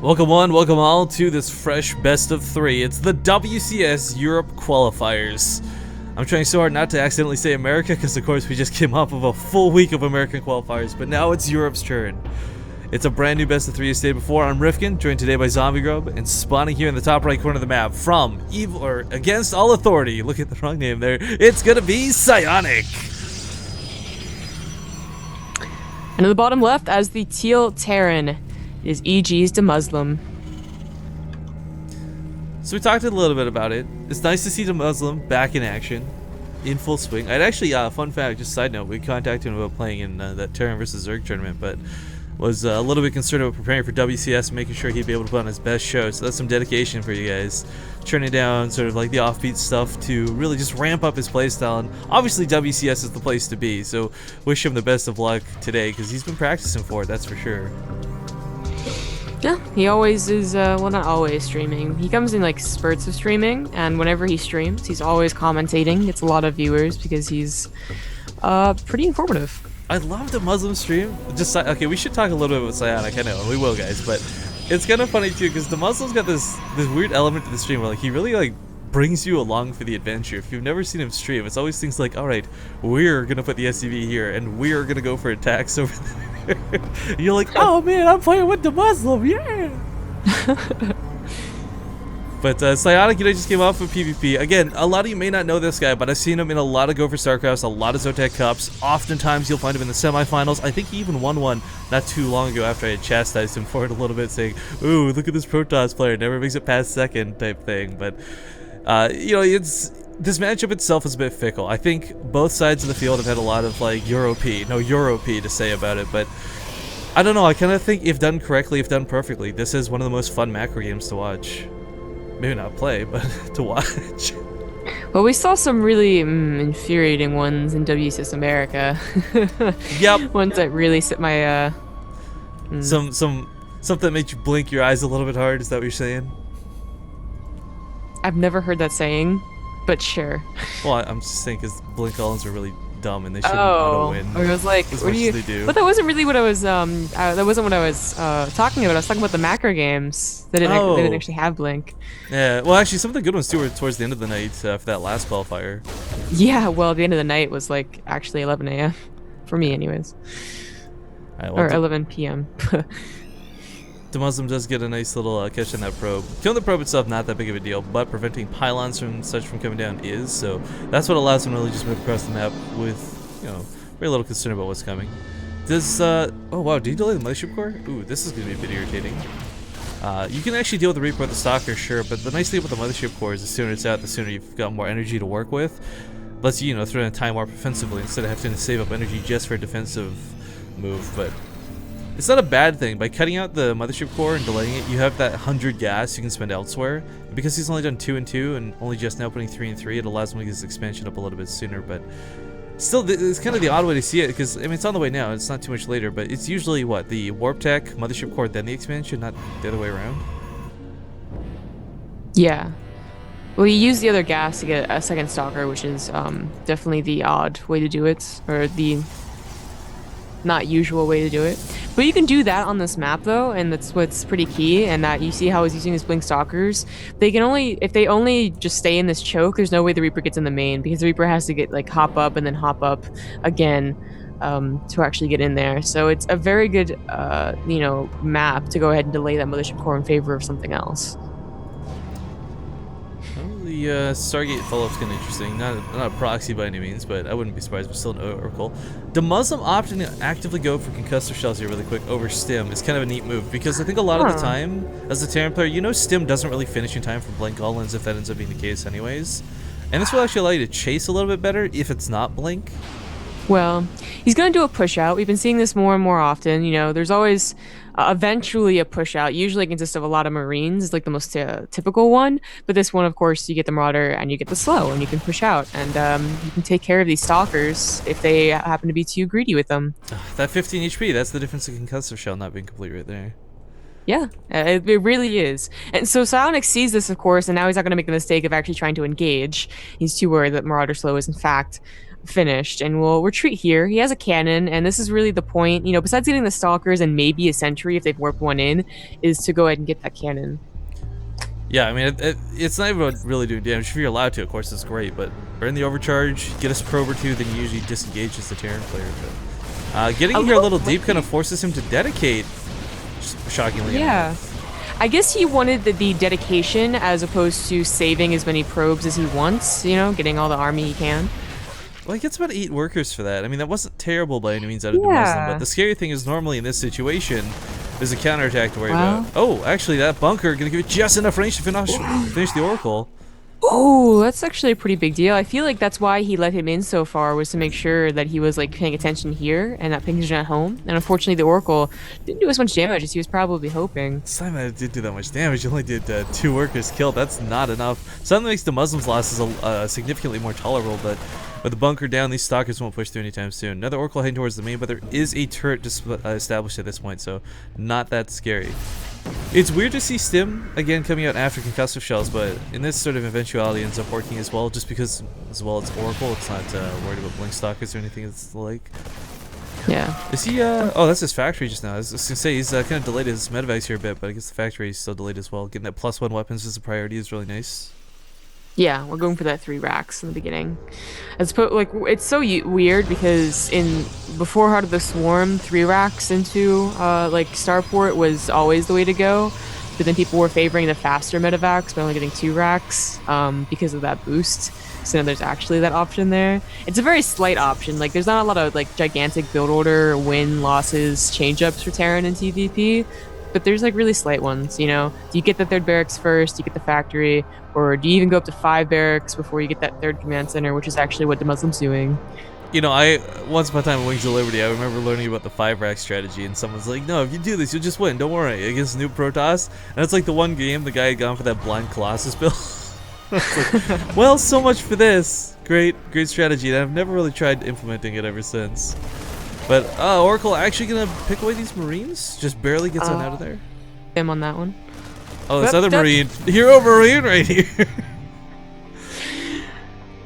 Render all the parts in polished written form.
Welcome one, welcome all to this fresh best of 3. It's the WCS Europe Qualifiers. I'm trying so hard not to accidentally say America because of course we just came off of a full week of American qualifiers, but now it's Europe's turn. It's a brand new best of 3 as stated before. I'm Rifkin, joined today by Zombie Grub, and spawning here in the top right corner of the map from evil or against all authority. Look at the wrong name there. It's gonna be Psionic. And in the bottom left, as the teal Terran, is EG's Demuslim. So we talked a little bit about it. It's nice to see Demuslim back in action, in full swing. I'd actually, fun fact, just side note, we contacted him about playing in that Terran versus Zerg tournament, but was a little bit concerned about preparing for WCS and making sure he'd be able to put on his best show. So that's some dedication for you guys. Turning down sort of like the offbeat stuff to really just ramp up his playstyle. And obviously WCS is the place to be. So wish him the best of luck today because he's been practicing for it, that's for sure. Yeah, he always is, well, not always streaming. He comes in like spurts of streaming, and whenever he streams, he's always commentating. Gets a lot of viewers because he's pretty informative. I love the Muslim stream. Just okay, we should talk a little bit about Psionic. I know, and we will, guys. But it's kind of funny too because the Muslim's got this weird element to the stream where like he really like brings you along for the adventure. If you've never seen him stream, it's always things like, all right, we're gonna put the SCV here, and we're gonna go for attacks over there. You're like, oh man, I'm playing with the Muslim, yeah. But Psionic, just came off of PvP. Again, a lot of you may not know this guy, but I've seen him in a lot of Go for StarCrafts, a lot of Zotac Cups. Oftentimes, you'll find him in the semifinals. I think he even won one not too long ago after I had chastised him for it a little bit, saying, ooh, look at this Protoss player, never makes it past second type thing. But, this matchup itself is a bit fickle. I think both sides of the field have had a lot of, like, Euro P to say about it, but I don't know. I kind of think if done correctly, if done perfectly, this is one of the most fun macro games to watch. Maybe not play, but to watch. Well, we saw some really infuriating ones in WCS America. Yep. Ones that really set my Something that makes you blink your eyes a little bit hard. Is that what you're saying? I've never heard that saying, but sure. Well, I'm just saying because blink allins are really dumb and they shouldn't auto-win. I was like, what do you? But that wasn't really what I was. That wasn't what I was talking about. I was talking about the macro games. They didn't actually have blink. Yeah. Well, actually, some of the good ones too were towards the end of the night for that last qualifier. Yeah. Well, the end of the night was like actually 11 a.m. for me, anyways. Right, well, or 11 p.m. The Muslim does get a nice little catch on that probe. Killing the probe itself, not that big of a deal, but preventing pylons from coming down is, so that's what allows him to really just move across the map with, very little concern about what's coming. Does, oh wow, do you delay the mothership core? Ooh, this is going to be a bit irritating. You can actually deal with the Reaper with the Stalker, sure, but the nice thing about the mothership core is the sooner it's out, the sooner you've got more energy to work with. Lets you, throw in a time warp offensively instead of having to save up energy just for a defensive move, but it's not a bad thing. By cutting out the mothership core and delaying it, you have that 100 gas you can spend elsewhere. Because he's only done 2 and 2 and only just now putting 3 and 3, it allows him to get his expansion up a little bit sooner. But still, it's kind of the odd way to see it because, I mean, it's on the way now. It's not too much later, but it's usually, what, the warp tech, mothership core, then the expansion, not the other way around? Yeah. Well, you use the other gas to get a second stalker, which is definitely the odd way to do it, or the not usual way to do it. But you can do that on this map though, and that's what's pretty key, and that you see how he's using his blink stalkers. They can only, if they only just stay in this choke, there's no way the Reaper gets in the main, because the Reaper has to get like hop up and then hop up again to actually get in there. So it's a very good map to go ahead and delay that mothership core in favor of something else. The Stargate follow-up's kind of interesting. Not a proxy by any means, but I wouldn't be surprised, but still an oracle. The Muslim opting to actively go for concussor shells here really quick over stim is kind of a neat move, because I think a lot of the time, as a Terran player, stim doesn't really finish in time for blink all-ins if that ends up being the case anyways. And this will actually allow you to chase a little bit better if it's not blink. Well, he's going to do a push out. We've been seeing this more and more often. There's always eventually a push out. Usually it consists of a lot of Marines. It's like the most typical one. But this one, of course, you get the Marauder and you get the slow and you can push out. And you can take care of these Stalkers if they happen to be too greedy with them. That 15 HP, that's the difference in concussor shell not being complete right there. Yeah, it really is. And so Psionic sees this, of course, and now he's not going to make the mistake of actually trying to engage. He's too worried that Marauder slow is, in fact, finished, and we'll retreat here. He has a cannon, and this is really the point. You know, besides getting the stalkers and maybe a sentry if they've warped one in, is to go ahead and get that cannon. Yeah, I mean, it's not even about really doing damage. If you're allowed to, of course, it's great. But burn the overcharge, get us probe or two, then you usually disengages the Terran player. But getting here a little deep kind of forces him to dedicate, shockingly. Yeah. I guess he wanted the dedication as opposed to saving as many probes as he wants, you know, getting all the army he can. Well, he gets about 8 workers for that. I mean, that wasn't terrible by any means out of Demuslim, but the scary thing is normally in this situation, there's a counterattack to worry about. Oh, actually, that bunker gonna give it just enough range to finish the Oracle. Oh, that's actually a pretty big deal. I feel like that's why he let him in so far, was to make sure that he was like paying attention here and not paying attention at home. And unfortunately, the Oracle didn't do as much damage as he was probably hoping. This time it didn't do that much damage. You only did 2 workers killed. That's not enough. Something makes the Muslims' losses significantly more tolerable, but with the bunker down, these stalkers won't push through anytime soon. Another Oracle heading towards the main, but there is a turret established at this point, so not that scary. It's weird to see Stim again coming out after concussive shells, but in this sort of eventuality ends up working as well, just because as well it's Oracle, it's not worried about blink stalkers or anything it's like. Yeah. Is he oh, that's his factory just now. I was gonna say he's kind of delayed his medevacs here a bit, but I guess the factory is still delayed as well. Getting that +1 weapons as a priority is really nice. Yeah, we're going for that 3 racks in the beginning. Like, it's so weird because before Heart of the Swarm, 3 racks into like Starport was always the way to go, but then people were favoring the faster medevacs by only getting 2 racks because of that boost. So now there's actually that option there. It's a very slight option. Like, there's not a lot of like gigantic build order win losses change ups for Terran and TVP. But there's like really slight ones, you know. Do you get the 3rd barracks first? Do you get the factory, or do you even go up to 5 barracks before you get that 3rd command center, which is actually what Demuslim's doing? You know, once upon a time in Wings of Liberty, I remember learning about the 5 rack strategy, and someone's like, "No, if you do this, you'll just win. Don't worry." Against Noob Protoss, and it's like the one game the guy had gone for that blind Colossus build. Like, well, so much for this. Great strategy, and I've never really tried implementing it ever since. But Oracle actually gonna pick away these Marines? Just barely gets on out of there. Him on that one. Oh, this other Marine, hero Marine right here.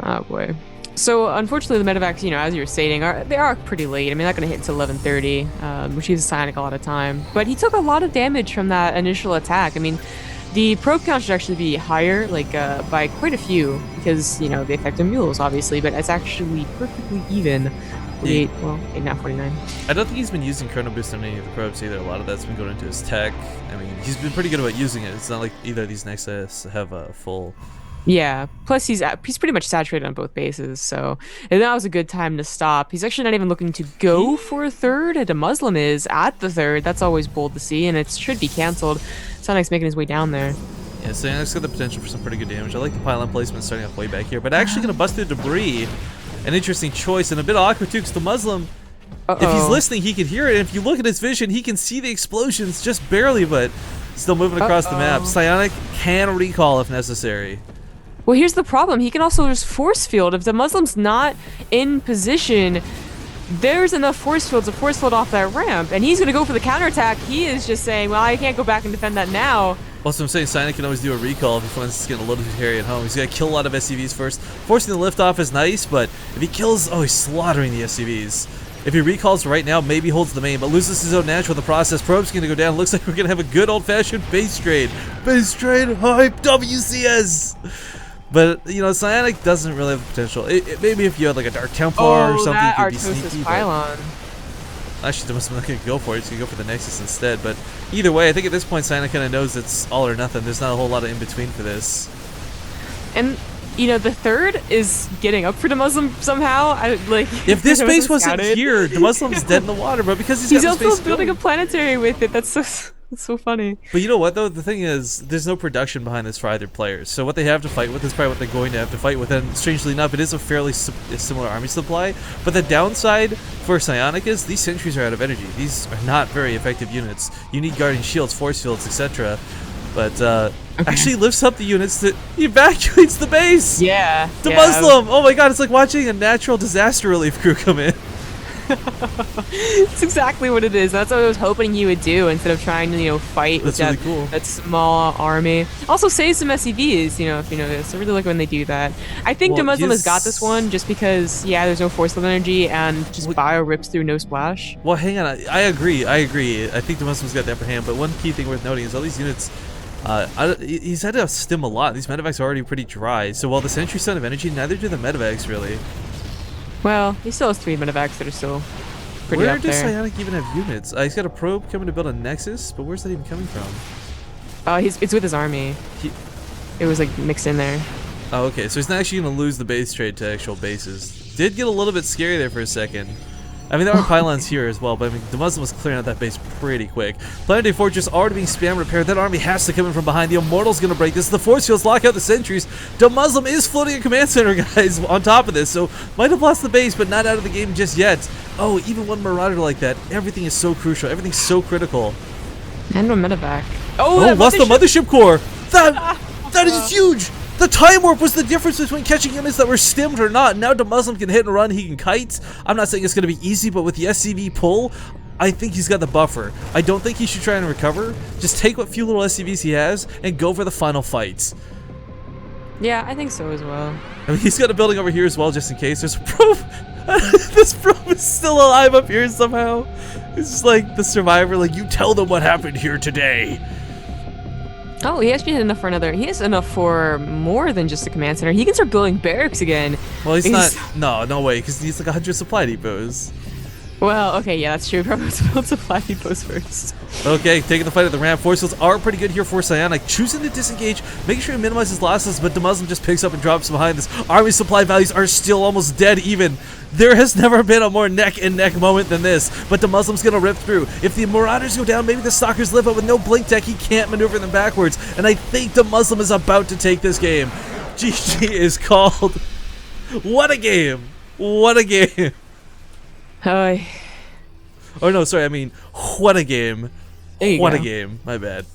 Oh boy. So unfortunately, the medevacs, you know, as you were stating, they are pretty late. I mean, not gonna hit until 11:30, which leaves Psionic a lot of time. But he took a lot of damage from that initial attack. I mean, the probe count should actually be higher, like by quite a few, because you know they affect the mules, obviously. But it's actually perfectly even. 48, well, 8 now 49. I don't think he's been using Chrono Boost on any of the probes either. A lot of that's been going into his tech. I mean, he's been pretty good about using it. It's not like either of these Nexus have a full... Yeah, plus he's pretty much saturated on both bases, so and that was a good time to stop. He's actually not even looking to go for a 3rd, and Demuslim is at the 3rd. That's always bold to see, and it should be cancelled. Psionic's making his way down there. Yeah, Psionic's got the potential for some pretty good damage. I like the pylon placement starting off way back here, but actually going to bust through debris. An interesting choice, and a bit awkward too, because the Muslim, if he's listening, he can hear it, and if you look at his vision, he can see the explosions just barely, but still moving across the map. Psionic can recall if necessary. Well, here's the problem. He can also just force field. If the Muslim's not in position, there's enough force field to force field off that ramp, and he's going to go for the counterattack. He is just saying, well, I can't go back and defend that now. Also, I'm saying Psionic can always do a recall if he finds he's getting a little too hairy at home. He's got to kill a lot of SCVs first. Forcing the lift off is nice, but if he kills... Oh, he's slaughtering the SCVs. If he recalls right now, maybe holds the main, but loses his own natural in the process. Probe's going to go down. Looks like we're going to have a good old-fashioned base trade. Base trade hype WCS! But, you know, Psionic doesn't really have the potential. Maybe if you had like a Dark Templar or something, you could be sneaky. Pylon. Actually, Demuslim not going to go for it. He's going to go for the Nexus instead. But either way, I think at this point, Psionic kind of knows it's all or nothing. There's not a whole lot of in-between for this. And, you know, the 3rd is getting up for Demuslim somehow. If this base wasn't here, Demuslim's dead in the water. But because he's got also building a planetary with it, that's so funny. But you know what, though? The thing is, there's no production behind this for either players. So what they have to fight with is probably what they're going to have to fight with. And strangely enough, it is a fairly similar army supply. But the downside for Psionic is these sentries are out of energy. These are not very effective units. You need guardian shields, force fields, etc. But actually lifts up the units that evacuates the base. Yeah. Demuslim! Oh my god, it's like watching a natural disaster relief crew come in. It's exactly what it is. That's what I was hoping you would do instead of trying to, fight with That's really cool. that small army. Also, save some SCVs, if you notice. I really like when they do that. I think Well, Demuslim has got yes. this one just because, yeah, there's no force field energy and just Well- bio rips through no splash. Well, hang on. I agree. I think the Muslims got the upper hand, but one key thing worth noting is all these units. He's had to stim a lot. These medevacs are already pretty dry. So while the sentries don't have energy, neither do the medevacs really. Well, he still has 3 medevacs that are still pretty Where up does there. Psionic even have units? He's got a probe coming to build a nexus, but where's that even coming from? It's with his army. He- It was like mixed in there. Oh, okay. So he's not actually going to lose the base trade to actual bases. Did get a little bit scary there for a second. I mean, there are pylons here as well, but I mean, the Muslim was clearing out that base pretty quick. Planetary Fortress already being spam repaired. That army has to come in from behind. The Immortal's going to break this. The force fields lock out the sentries. The Muslim is floating a command center, guys, on top of this, so might have lost the base, but not out of the game just yet. Oh, even one Marauder like that. Everything is so crucial. Everything's so critical. And a medevac. Oh, lost the mothership core. That is huge. The time warp was the difference between catching units that were stimmed or not. Now the Muslim can hit and run. He can kite. I'm not saying it's going to be easy, but with the SCV pull, I think he's got the buffer. I don't think he should try and recover. Just take what few little SCVs he has and go for the final fight. Yeah, I think so as well. I mean, he's got a building over here as well, just in case. There's a probe. This probe is still alive up here somehow. It's just like the survivor, like, you tell them what happened here today. Oh, he actually has enough for another. He has enough for more than just a command center. He can start building barracks again. Well, he's not. No way, because he needs like 100 supply depots. Well, okay, yeah, that's true. Probably let's build supply depots first. Okay, taking the fight at the ramp. Force fields are pretty good here for Psionic. Choosing to disengage, making sure he minimizes losses, but the Muslim just picks up and drops behind this. Army supply values are still almost dead even. There has never been a more neck-and-neck moment than this, but the Muslim's gonna rip through. If the Marauders go down, maybe the Stalkers live, but with no blink tech, he can't maneuver them backwards, and I think the Muslim is about to take this game. GG is called. What a game! What a game! Hi. Oh no, sorry, I mean, what a game. There you What go. a game. My bad.